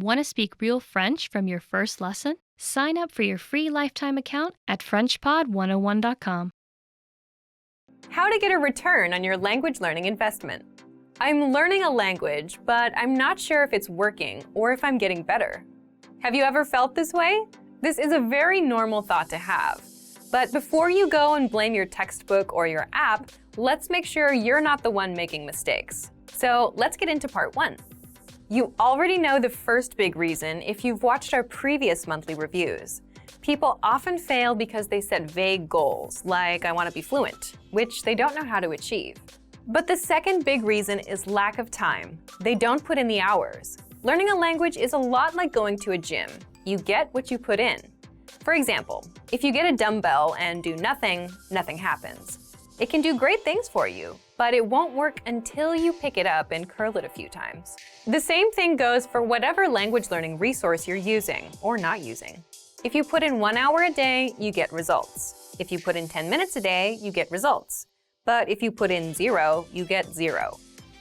Want to speak real French from your first lesson? Sign up for your free lifetime account at FrenchPod101.com. How to get a return on your language learning investment. I'm learning a language, but I'm not sure if it's working or if I'm getting better. Have you ever felt this way? This is a very normal thought to have. But before you go and blame your textbook or your app, let's make sure you're not the one making mistakes. So let's get into part 1. You already know the first big reason if you've watched our previous monthly reviews. People often fail because they set vague goals, like I want to be fluent, which they don't know how to achieve. But the second big reason is lack of time. They don't put in the hours. Learning a language is a lot like going to a gym. You get what you put in. For example, if you get a dumbbell and do nothing, nothing happens. It can do great things for you, but it won't work until you pick it up and curl it a few times. The same thing goes for whatever language learning resource you're using or not using. If you put in 1 hour a day, you get results. If you put in 10 minutes a day, you get results. But if you put in 0, you get 0.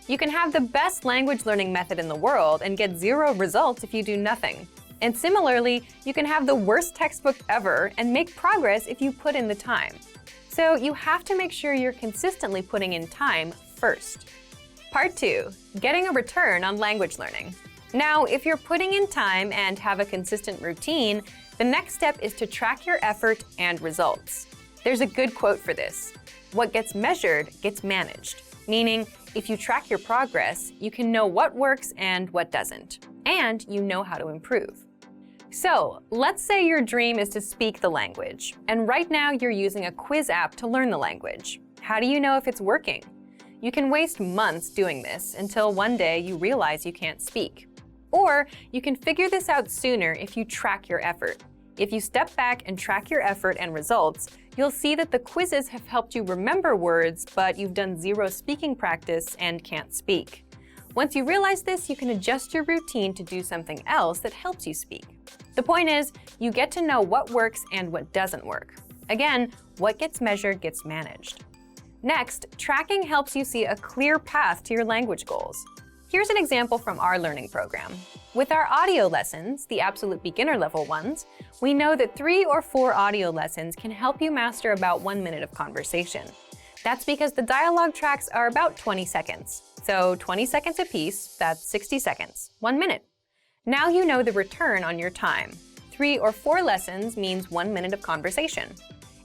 You can have the best language learning method in the world and get 0 results if you do nothing. And similarly, you can have the worst textbook ever and make progress if you put in the time. So you have to make sure you're consistently putting in time first. Part 2. Getting a return on language learning. Now, if you're putting in time and have a consistent routine, the next step is to track your effort and results. There's a good quote for this. What gets measured gets managed. Meaning, if you track your progress, you can know what works and what doesn't. And you know how to improve. So, let's say your dream is to speak the language, and right now you're using a quiz app to learn the language. How do you know if it's working? You can waste months doing this until one day you realize you can't speak. Or you can figure this out sooner if you track your effort. If you step back and track your effort and results, you'll see that the quizzes have helped you remember words, but you've done 0 speaking practice and can't speak. Once you realize this, you can adjust your routine to do something else that helps you speak. The point is, you get to know what works and what doesn't work. Again, what gets measured gets managed. Next, tracking helps you see a clear path to your language goals. Here's an example from our learning program. With our audio lessons, the absolute beginner level ones, we know that 3 or 4 audio lessons can help you master about 1 minute of conversation. That's because the dialogue tracks are about 20 seconds. So 20 seconds apiece, that's 60 seconds, 1 minute. Now you know the return on your time. 3 or 4 lessons means 1 minute of conversation.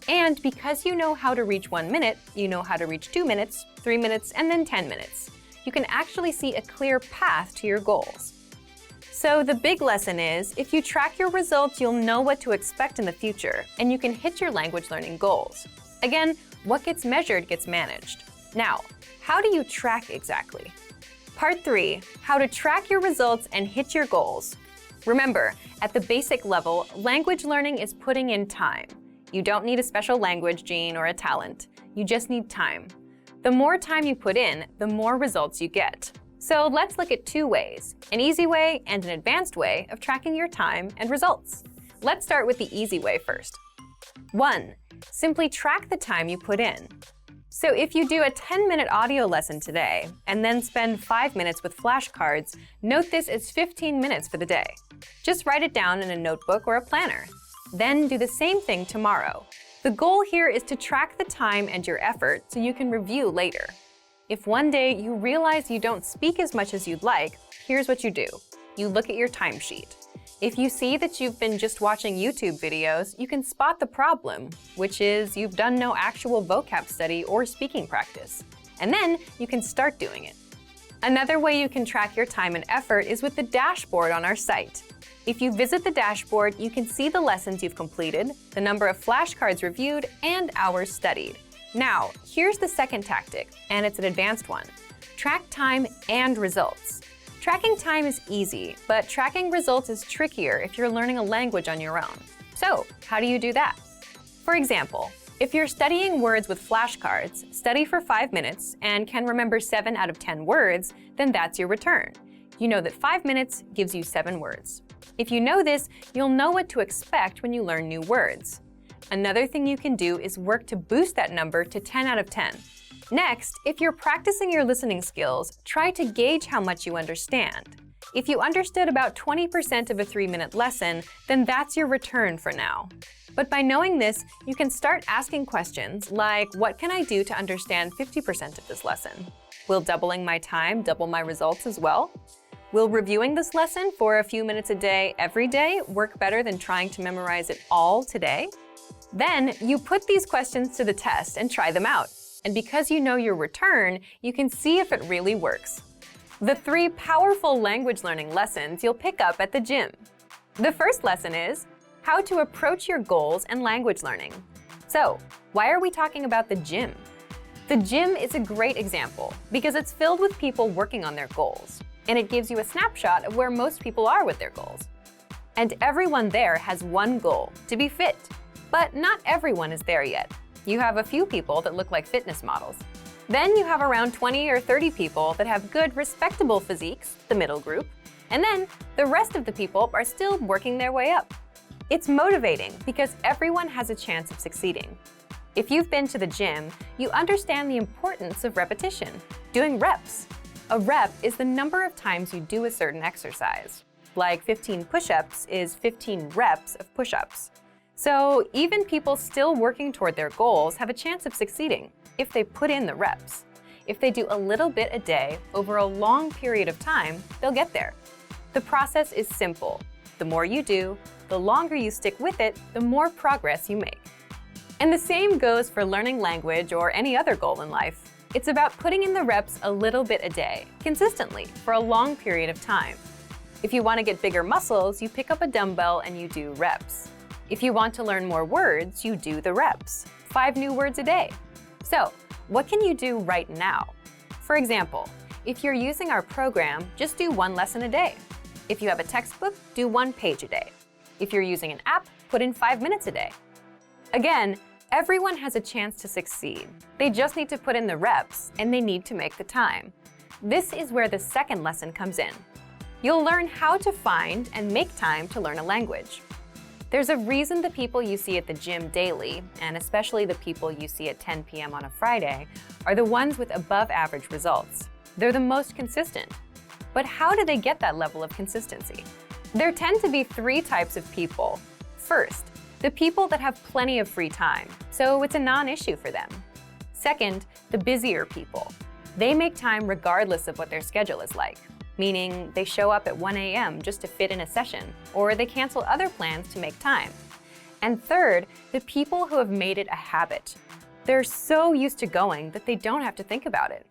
And because you know how to reach 1 minute, you know how to reach 2 minutes, 3 minutes, and then 10 minutes. You can actually see a clear path to your goals. So the big lesson is, if you track your results, you'll know what to expect in the future, and you can hit your language learning goals. Again, what gets measured gets managed. Now, how do you track exactly? Part 3. How to track your results and hit your goals. Remember, at the basic level, language learning is putting in time. You don't need a special language gene or a talent. You just need time. The more time you put in, the more results you get. So let's look at 2 ways, an easy way and an advanced way of tracking your time and results. Let's start with the easy way first. 1. Simply track the time you put in. So if you do a 10-minute audio lesson today and then spend 5 minutes with flashcards, note this as 15 minutes for the day. Just write it down in a notebook or a planner. Then do the same thing tomorrow. The goal here is to track the time and your effort so you can review later. If one day you realize you don't speak as much as you'd like, here's what you do. You look at your timesheet. If you see that you've been just watching YouTube videos, you can spot the problem, which is you've done no actual vocab study or speaking practice. And then you can start doing it. Another way you can track your time and effort is with the dashboard on our site. If you visit the dashboard, you can see the lessons you've completed, the number of flashcards reviewed, and hours studied. Now, here's the second tactic, and it's an advanced one. Track time and results. Tracking time is easy, but tracking results is trickier if you're learning a language on your own. So, how do you do that? For example, if you're studying words with flashcards, study for 5 minutes and can remember 7 out of 10 words, then that's your return. You know that 5 minutes gives you 7 words. If you know this, you'll know what to expect when you learn new words. Another thing you can do is work to boost that number to 10 out of 10. Next, if you're practicing your listening skills, try to gauge how much you understand. If you understood about 20% of a 3-minute lesson, then that's your return for now. But by knowing this, you can start asking questions like, what can I do to understand 50% of this lesson? Will doubling my time double my results as well? Will reviewing this lesson for a few minutes a day every day work better than trying to memorize it all today? Then you put these questions to the test and try them out. And because you know your return, you can see if it really works. The 3 powerful language learning lessons you'll pick up at the gym. The first lesson is how to approach your goals and language learning. So, why are we talking about the gym? The gym is a great example because it's filled with people working on their goals, and it gives you a snapshot of where most people are with their goals. And everyone there has one goal, to be fit. But not everyone is there yet. You have a few people that look like fitness models. Then you have around 20 or 30 people that have good, respectable physiques, the middle group. And then the rest of the people are still working their way up. It's motivating because everyone has a chance of succeeding. If you've been to the gym, you understand the importance of repetition, doing reps. A rep is the number of times you do a certain exercise. Like 15 push-ups is 15 reps of push-ups. So even people still working toward their goals have a chance of succeeding if they put in the reps. If they do a little bit a day over a long period of time, they'll get there. The process is simple. The more you do, the longer you stick with it, the more progress you make. And the same goes for learning language or any other goal in life. It's about putting in the reps a little bit a day, consistently, for a long period of time. If you want to get bigger muscles, you pick up a dumbbell and you do reps. If you want to learn more words, you do the reps, 5 new words a day. So, what can you do right now? For example, if you're using our program, just do 1 lesson a day. If you have a textbook, do 1 page a day. If you're using an app, put in 5 minutes a day. Again, everyone has a chance to succeed. They just need to put in the reps, and they need to make the time. This is where the second lesson comes in. You'll learn how to find and make time to learn a language. There's a reason the people you see at the gym daily, and especially the people you see at 10 p.m. on a Friday, are the ones with above-average results. They're the most consistent. But how do they get that level of consistency? There tend to be 3 types of people. First, the people that have plenty of free time, so it's a non-issue for them. Second, the busier people. They make time regardless of what their schedule is like, meaning they show up at 1 a.m. just to fit in a session, or they cancel other plans to make time. And third, the people who have made it a habit. They're so used to going that they don't have to think about it.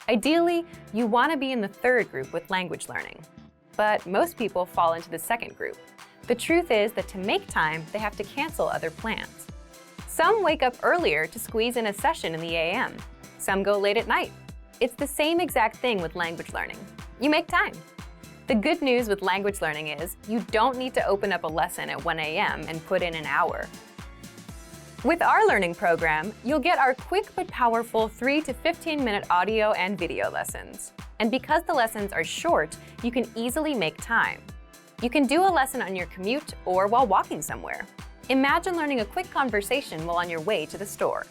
Ideally, you want to be in the third group with language learning. But most people fall into the second group. The truth is that to make time, they have to cancel other plans. Some wake up earlier to squeeze in a session in the a.m. Some go late at night. It's the same exact thing with language learning. You make time. The good news with language learning is you don't need to open up a lesson at 1 a.m. and put in an hour. With our learning program, you'll get our quick but powerful 3 to 15-minute audio and video lessons. And because the lessons are short, you can easily make time. You can do a lesson on your commute or while walking somewhere. Imagine learning a quick conversation while on your way to the store.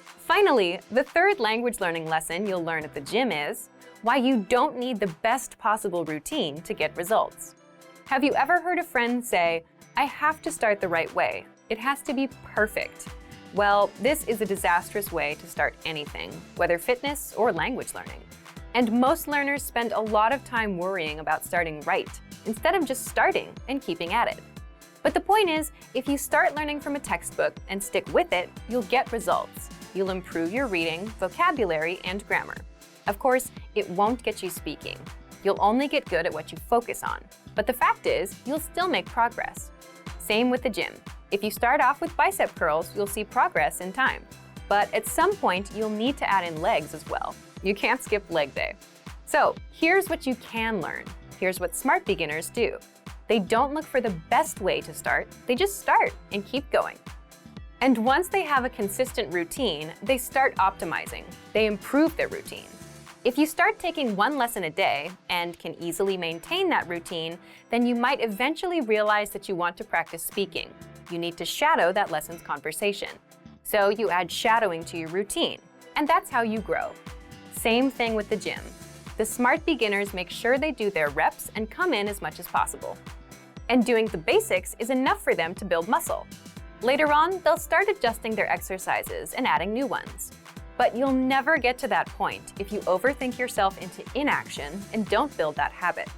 Finally, the third language learning lesson you'll learn at the gym is why you don't need the best possible routine to get results. Have you ever heard a friend say, "I have to start the right way. It has to be perfect"? Well, this is a disastrous way to start anything, whether fitness or language learning. And most learners spend a lot of time worrying about starting right, instead of just starting and keeping at it. But the point is, if you start learning from a textbook and stick with it, you'll get results. You'll improve your reading, vocabulary, and grammar. Of course, it won't get you speaking. You'll only get good at what you focus on. But the fact is, you'll still make progress. Same with the gym. If you start off with bicep curls, you'll see progress in time. But at some point, you'll need to add in legs as well. You can't skip leg day. So here's what you can learn. Here's what smart beginners do. They don't look for the best way to start. They just start and keep going. And once they have a consistent routine, they start optimizing. They improve their routine. If you start taking 1 lesson a day and can easily maintain that routine, then you might eventually realize that you want to practice speaking. You need to shadow that lesson's conversation. So you add shadowing to your routine, and that's how you grow. Same thing with the gym. the smart beginners make sure they do their reps and come in as much as possible. And doing the basics is enough for them to build muscle. Later on, they'll start adjusting their exercises and adding new ones. But you'll never get to that point if you overthink yourself into inaction and don't build that habit.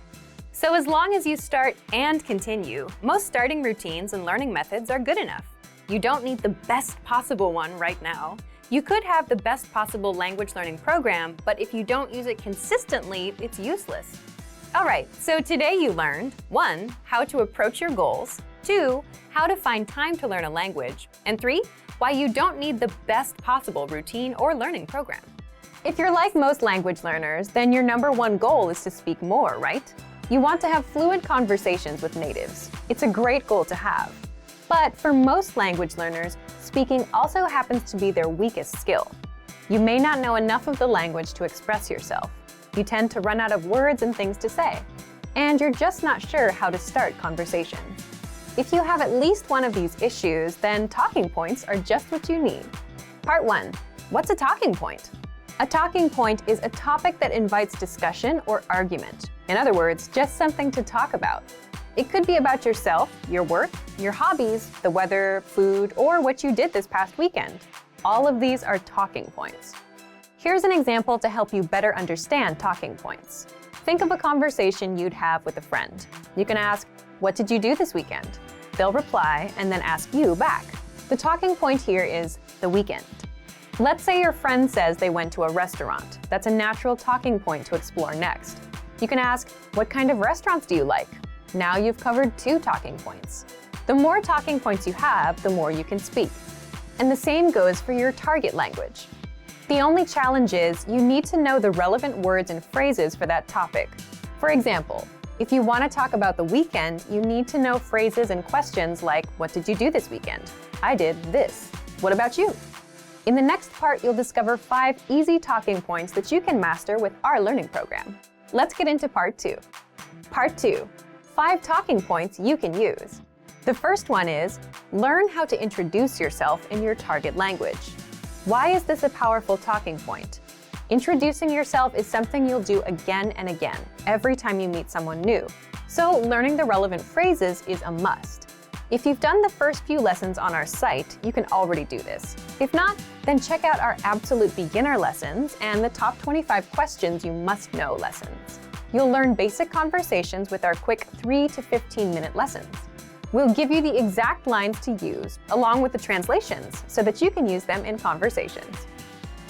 So as long as you start and continue, most starting routines and learning methods are good enough. You don't need the best possible one right now. You could have the best possible language learning program, but if you don't use it consistently, it's useless. All right, so today you learned 1. How to approach your goals, 2. How to find time to learn a language, and 3. Why you don't need the best possible routine or learning program. If you're like most language learners, then your #1 goal is to speak more, right? You want to have fluent conversations with natives. It's a great goal to have. But for most language learners, speaking also happens to be their weakest skill. You may not know enough of the language to express yourself. You tend to run out of words and things to say. And you're just not sure how to start conversations. If you have at least one of these issues, then talking points are just what you need. Part 1. What's a talking point? A talking point is a topic that invites discussion or argument. In other words, just something to talk about. It could be about yourself, your work, your hobbies, the weather, food, or what you did this past weekend. All of these are talking points. Here's an example to help you better understand talking points. Think of a conversation you'd have with a friend. You can ask, "What did you do this weekend?" They'll reply and then ask you back. The talking point here is the weekend. Let's say your friend says they went to a restaurant. That's a natural talking point to explore next. You can ask, "What kind of restaurants do you like?" Now you've covered 2 talking points. The more talking points you have, the more you can speak. And the same goes for your target language. The only challenge is you need to know the relevant words and phrases for that topic. For example, if you want to talk about the weekend, you need to know phrases and questions like, "What did you do this weekend?" "I did this." "What about you?" In the next part, you'll discover 5 easy talking points that you can master with our learning program. Let's get into Part 2. Part 2. 5 talking points you can use. The first one is, learn how to introduce yourself in your target language. Why is this a powerful talking point? Introducing yourself is something you'll do again and again, every time you meet someone new. So learning the relevant phrases is a must. If you've done the first few lessons on our site, you can already do this. If not, then check out our absolute beginner lessons and the top 25 questions you must know lessons. You'll learn basic conversations with our quick 3 to 15-minute lessons. We'll give you the exact lines to use, along with the translations, so that you can use them in conversations.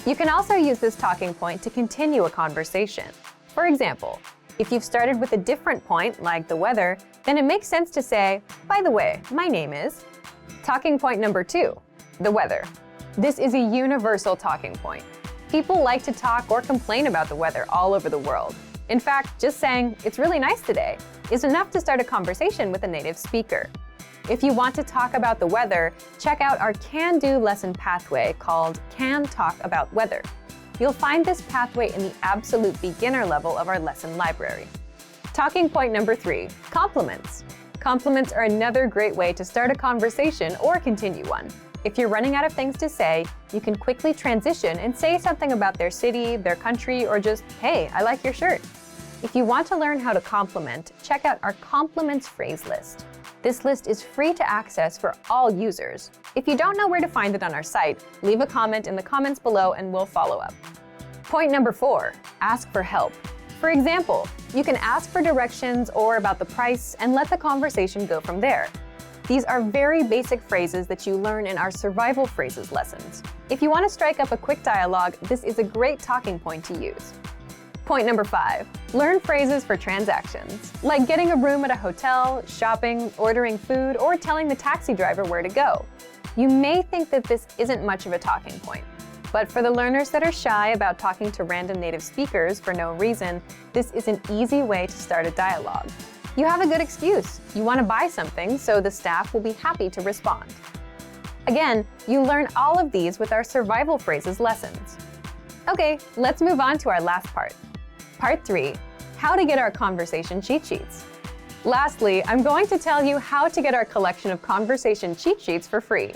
You can also use this talking point to continue a conversation. For example, if you've started with a different point, like the weather, then it makes sense to say, "By the way, my name is..." Talking point number 2, the weather. This is a universal talking point. People like to talk or complain about the weather all over the world. In fact, just saying, "It's really nice today," is enough to start a conversation with a native speaker. If you want to talk about the weather, check out our can-do lesson pathway called Can Talk About Weather. You'll find this pathway in the absolute beginner level of our lesson library. Talking point number 3, compliments. Compliments are another great way to start a conversation or continue one. If you're running out of things to say, you can quickly transition and say something about their city, their country, or just, "Hey, I like your shirt." If you want to learn how to compliment, check out our compliments phrase list. This list is free to access for all users. If you don't know where to find it on our site, leave a comment in the comments below and we'll follow up. Point number 4, ask for help. For example, you can ask for directions or about the price and let the conversation go from there. These are very basic phrases that you learn in our survival phrases lessons. If you want to strike up a quick dialogue, this is a great talking point to use. Point number 5, learn phrases for transactions, like getting a room at a hotel, shopping, ordering food, or telling the taxi driver where to go. You may think that this isn't much of a talking point, but for the learners that are shy about talking to random native speakers for no reason, this is an easy way to start a dialogue. You have a good excuse. You want to buy something, so the staff will be happy to respond. Again, you learn all of these with our survival phrases lessons. Okay, let's move on to our last part. Part 3, how to get our conversation cheat sheets. Lastly, I'm going to tell you how to get our collection of conversation cheat sheets for free.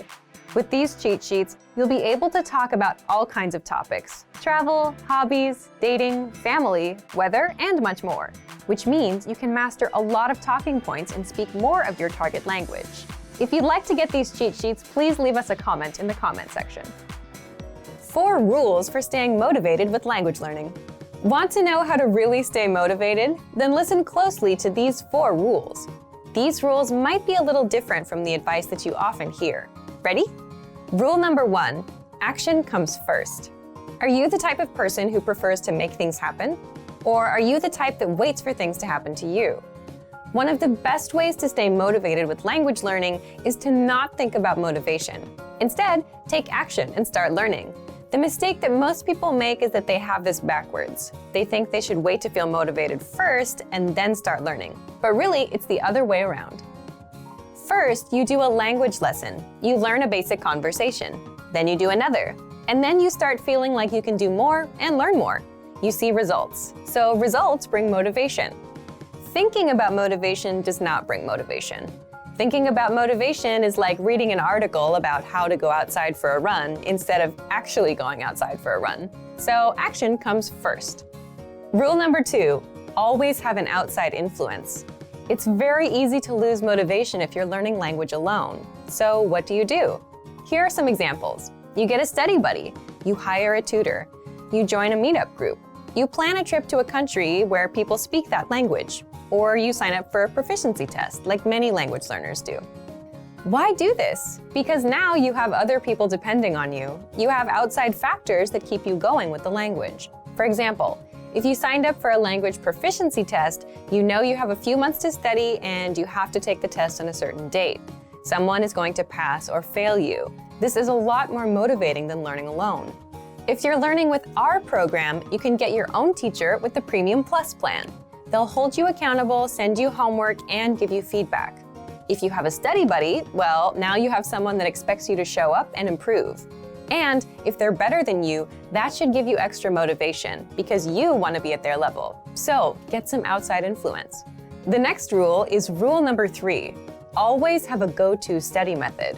With these cheat sheets, you'll be able to talk about all kinds of topics: travel, hobbies, dating, family, weather, and much more, which means you can master a lot of talking points and speak more of your target language. If you'd like to get these cheat sheets, please leave us a comment in the comment section. 4 rules for staying motivated with language learning. Want to know how to really stay motivated? Then listen closely to these 4 rules. These rules might be a little different from the advice that you often hear. Ready? Rule number 1, action comes first. Are you the type of person who prefers to make things happen? Or are you the type that waits for things to happen to you? One of the best ways to stay motivated with language learning is to not think about motivation. Instead, take action and start learning. The mistake that most people make is that they have this backwards. They think they should wait to feel motivated first and then start learning. But really, it's the other way around. First, you do a language lesson. You learn a basic conversation. Then you do another. And then you start feeling like you can do more and learn more. You see results. So results bring motivation. Thinking about motivation does not bring motivation. Thinking about motivation is like reading an article about how to go outside for a run instead of actually going outside for a run. So action comes first. Rule number 2, always have an outside influence. It's very easy to lose motivation if you're learning language alone. So what do? Here are some examples. You get a study buddy. You hire a tutor. You join a meetup group. You plan a trip to a country where people speak that language. Or you sign up for a proficiency test, like many language learners do. Why do this? Because now you have other people depending on you. You have outside factors that keep you going with the language. For example, if you signed up for a language proficiency test, you know you have a few months to study and you have to take the test on a certain date. Someone is going to pass or fail you. This is a lot more motivating than learning alone. If you're learning with our program, you can get your own teacher with the Premium Plus plan. They'll hold you accountable, send you homework, and give you feedback. If you have a study buddy, well, now you have someone that expects you to show up and improve. And if they're better than you, that should give you extra motivation because you want to be at their level. So get some outside influence. The next rule is rule number 3. Always have a go-to study method.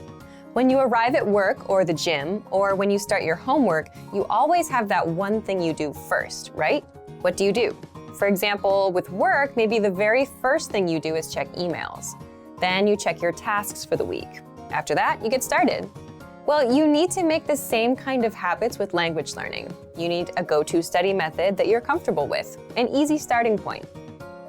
When you arrive at work or the gym, or when you start your homework, you always have that one thing you do first, right? What do? For example, with work, maybe the very first thing you do is check emails. Then you check your tasks for the week. After that, you get started. Well, you need to make the same kind of habits with language learning. You need a go-to study method that you're comfortable with, an easy starting point.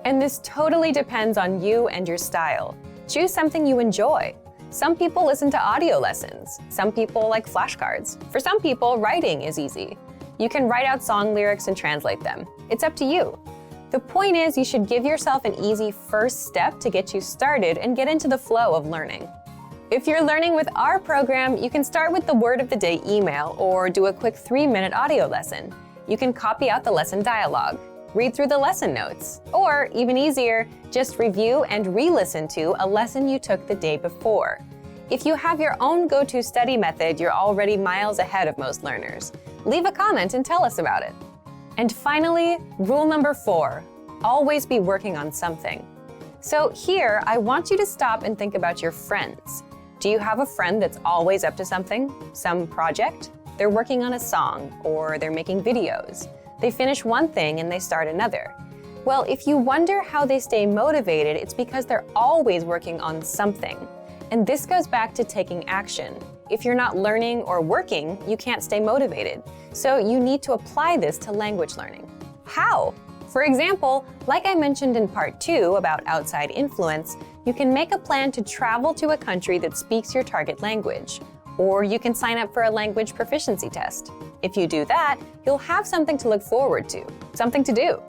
And this totally depends on you and your style. Choose something you enjoy. Some people listen to audio lessons. Some people like flashcards. For some people, writing is easy. You can write out song lyrics and translate them. It's up to you. The point is, you should give yourself an easy first step to get you started and get into the flow of learning. If you're learning with our program, you can start with the word of the day email or do a quick 3-minute audio lesson. You can copy out the lesson dialogue, read through the lesson notes, or even easier, just review and re-listen to a lesson you took the day before. If you have your own go-to study method, you're already miles ahead of most learners. Leave a comment and tell us about it. And finally, rule number 4, always be working on something. So here, I want you to stop and think about your friends. Do you have a friend that's always up to something, some project? They're working on a song, or they're making videos. They finish one thing and they start another. Well, if you wonder how they stay motivated, it's because they're always working on something. And this goes back to taking action. If you're not learning or working, you can't stay motivated. So you need to apply this to language learning. How? For example, like I mentioned in part 2 about outside influence, you can make a plan to travel to a country that speaks your target language. Or you can sign up for a language proficiency test. If you do that, you'll have something to look forward to, something to do.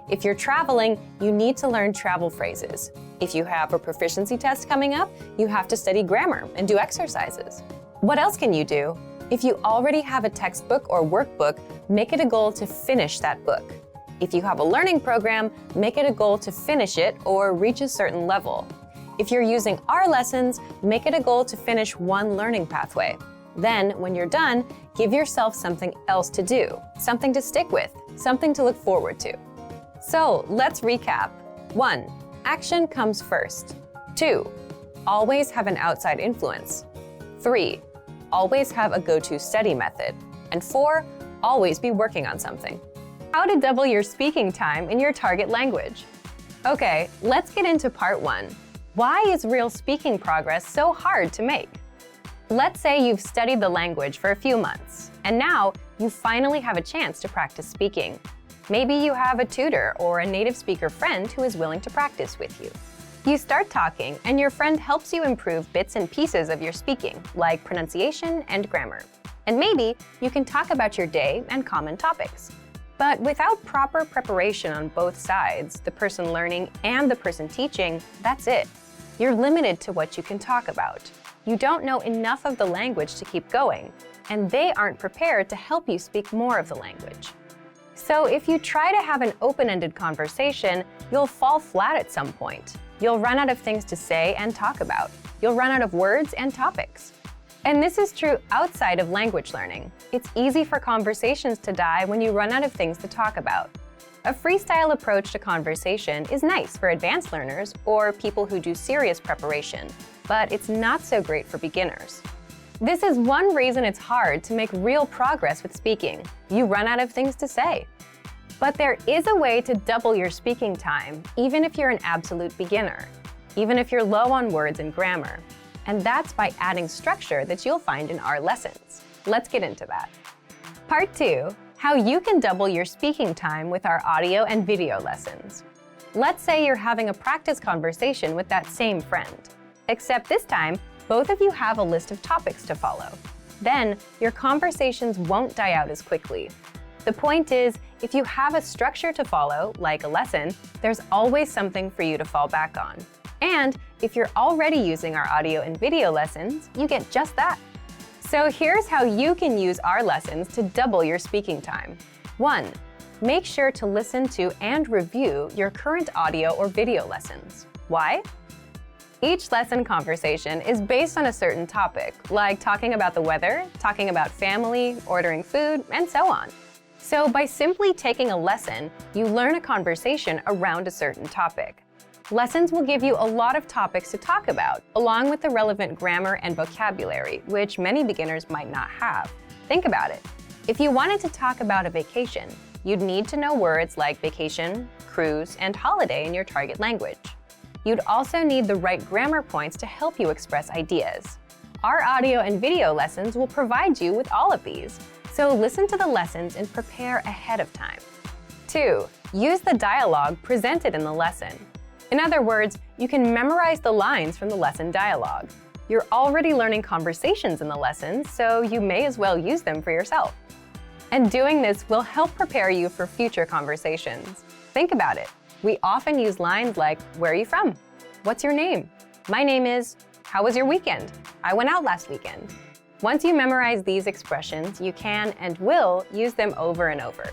If you're traveling, you need to learn travel phrases. If you have a proficiency test coming up, you have to study grammar and do exercises. What else can you do? If you already have a textbook or workbook, make it a goal to finish that book. If you have a learning program, make it a goal to finish it or reach a certain level. If you're using our lessons, make it a goal to finish one learning pathway. Then, when you're done, give yourself something else to do, something to stick with, something to look forward to. So, let's recap. 1. Action comes first. 2. Always have an outside influence. 3. always have a go-to study method. And 4, always be working on something. How to double your speaking time in your target language. Okay, let's get into part 1. Why is real speaking progress so hard to make? Let's say you've studied the language for a few months, and now you finally have a chance to practice speaking. Maybe you have a tutor or a native speaker friend who is willing to practice with you. You start talking, and your friend helps you improve bits and pieces of your speaking, like pronunciation and grammar. And maybe you can talk about your day and common topics. But without proper preparation on both sides, the person learning and the person teaching, that's it. You're limited to what you can talk about. You don't know enough of the language to keep going, and they aren't prepared to help you speak more of the language. So if you try to have an open-ended conversation, you'll fall flat at some point. You'll run out of things to say and talk about. You'll run out of words and topics. And this is true outside of language learning. It's easy for conversations to die when you run out of things to talk about. A freestyle approach to conversation is nice for advanced learners or people who do serious preparation, but it's not so great for beginners. This is one reason it's hard to make real progress with speaking. You run out of things to say. But there is a way to double your speaking time, even if you're an absolute beginner, even if you're low on words and grammar. And that's by adding structure that you'll find in our lessons. Let's get into that. Part 2, how you can double your speaking time with our audio and video lessons. Let's say you're having a practice conversation with that same friend, except this time, both of you have a list of topics to follow. Then, your conversations won't die out as quickly. The point is, if you have a structure to follow, like a lesson, there's always something for you to fall back on. And if you're already using our audio and video lessons, you get just that. So here's how you can use our lessons to double your speaking time. 1. Make sure to listen to and review your current audio or video lessons. Why? Each lesson conversation is based on a certain topic, like talking about the weather, talking about family, ordering food, and so on. So by simply taking a lesson, you learn a conversation around a certain topic. Lessons will give you a lot of topics to talk about, along with the relevant grammar and vocabulary, which many beginners might not have. Think about it. If you wanted to talk about a vacation, you'd need to know words like vacation, cruise, and holiday in your target language. You'd also need the right grammar points to help you express ideas. Our audio and video lessons will provide you with all of these, so listen to the lessons and prepare ahead of time. 2. Use the dialogue presented in the lesson. In other words, you can memorize the lines from the lesson dialogue. You're already learning conversations in the lessons, so you may as well use them for yourself. And doing this will help prepare you for future conversations. Think about it. We often use lines like, "Where are you from? What's your name? My name is, how was your weekend? I went out last weekend." Once you memorize these expressions, you can and will use them over and over.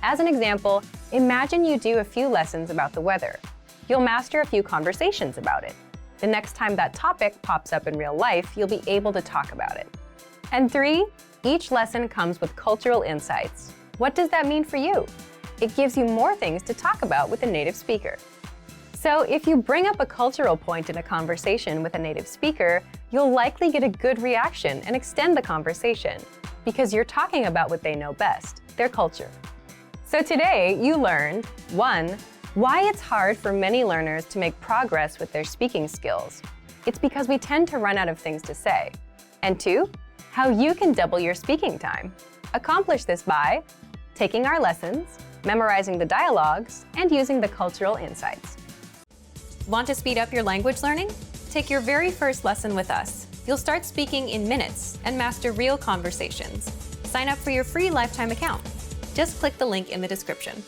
As an example, imagine you do a few lessons about the weather. You'll master a few conversations about it. The next time that topic pops up in real life, you'll be able to talk about it. And 3, each lesson comes with cultural insights. What does that mean for you? It gives you more things to talk about with a native speaker. So if you bring up a cultural point in a conversation with a native speaker, you'll likely get a good reaction and extend the conversation, because you're talking about what they know best, their culture. So today you learned 1. Why it's hard for many learners to make progress with their speaking skills. It's because we tend to run out of things to say. And 2, how you can double your speaking time. Accomplish this by taking our lessons, memorizing the dialogues, and using the cultural insights. Want to speed up your language learning? Take your very first lesson with us. You'll start speaking in minutes and master real conversations. Sign up for your free lifetime account. Just click the link in the description.